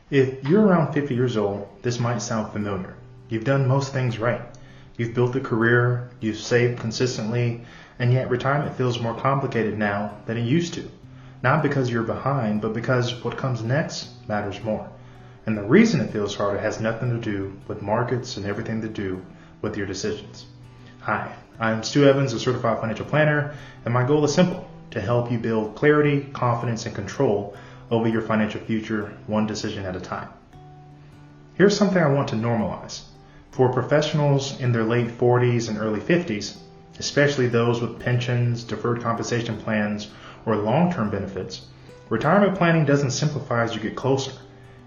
If you're around 50 years old, this might sound familiar. You've done most things right. You've built a career, you've saved consistently, and yet retirement feels more complicated now than it used to. Not because you're behind, but because what comes next matters more. And the reason it feels harder has nothing to do with markets and everything to do with your decisions. Hi, I'm Stu Evans, a certified financial planner, and my goal is simple: to help you build clarity, confidence, and control over your financial future, one decision at a time. Here's something I want to normalize. For professionals in their late 40s and early 50s, especially those with pensions, deferred compensation plans, or long-term benefits, retirement planning doesn't simplify as you get closer.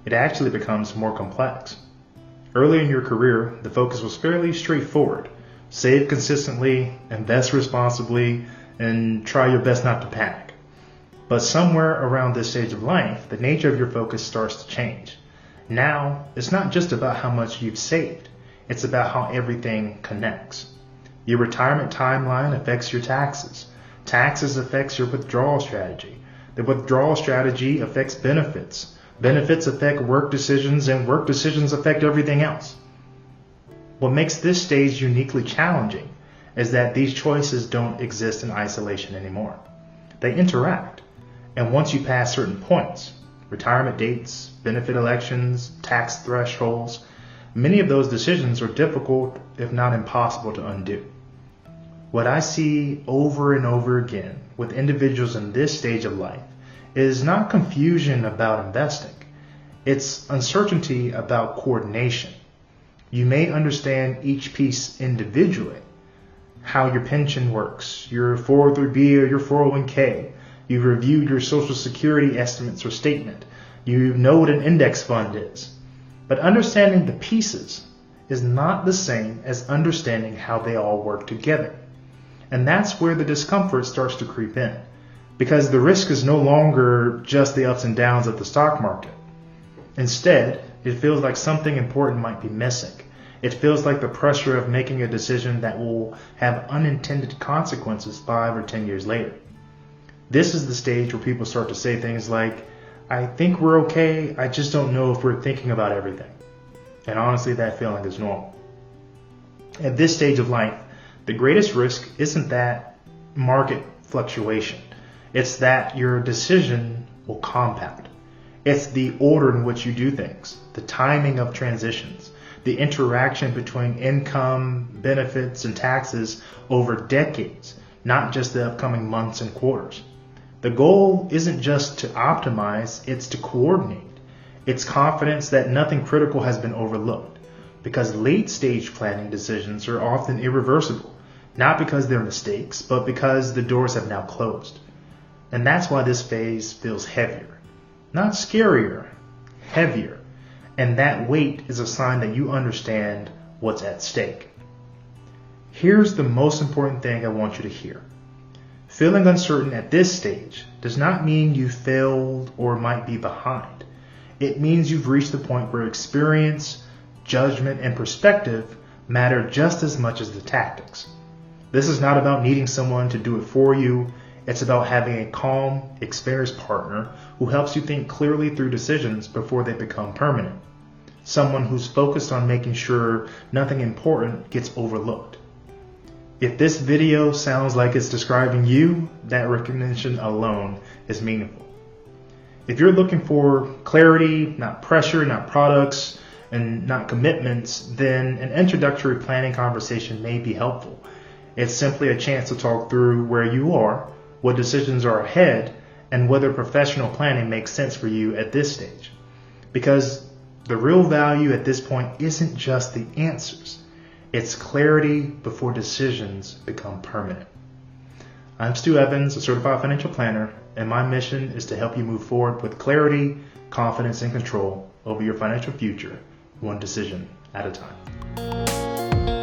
It actually becomes more complex. Early in your career, the focus was fairly straightforward. Save consistently, invest responsibly, and try your best not to panic. But somewhere around this stage of life, the nature of your focus starts to change. Now, it's not just about how much you've saved. It's about how everything connects. Your retirement timeline affects your taxes. Taxes affects your withdrawal strategy. The withdrawal strategy affects benefits. Benefits affect work decisions, and work decisions affect everything else. What makes this stage uniquely challenging is that these choices don't exist in isolation anymore. They interact. And once you pass certain points, retirement dates, benefit elections, tax thresholds, many of those decisions are difficult, if not impossible, to undo. What I see over and over again with individuals in this stage of life is not confusion about investing. It's uncertainty about coordination. You may understand each piece individually, how your pension works, your 403B or your 401k. You've reviewed your Social Security estimates or statement. You know what an index fund is. But understanding the pieces is not the same as understanding how they all work together. And that's where the discomfort starts to creep in, because the risk is no longer just the ups and downs of the stock market. Instead, it feels like something important might be missing. It feels like the pressure of making a decision that will have unintended consequences 5 or 10 years later. This is the stage where people start to say things like, I think we're okay, I just don't know if we're thinking about everything. And honestly, that feeling is normal. At this stage of life, the greatest risk isn't that market fluctuation. It's that your decision will compound. It's the order in which you do things, the timing of transitions, the interaction between income, benefits, and taxes over decades, not just the upcoming months and quarters. The goal isn't just to optimize, it's to coordinate. It's confidence that nothing critical has been overlooked, because late stage planning decisions are often irreversible, not because they're mistakes, but because the doors have now closed. And that's why this phase feels heavier. Not scarier, heavier. And that weight is a sign that you understand what's at stake. Here's the most important thing I want you to hear. Feeling uncertain at this stage does not mean you failed or might be behind. It means you've reached the point where experience, judgment, and perspective matter just as much as the tactics. This is not about needing someone to do it for you. It's about having a calm, experienced partner who helps you think clearly through decisions before they become permanent. Someone who's focused on making sure nothing important gets overlooked. If this video sounds like it's describing you, that recognition alone is meaningful. If you're looking for clarity, not pressure, not products, and not commitments, then an introductory planning conversation may be helpful. It's simply a chance to talk through where you are, what decisions are ahead, and whether professional planning makes sense for you at this stage. Because the real value at this point isn't just the answers. It's clarity before decisions become permanent. I'm Stu Evans, a certified financial planner, and my mission is to help you move forward with clarity, confidence, and control over your financial future, one decision at a time.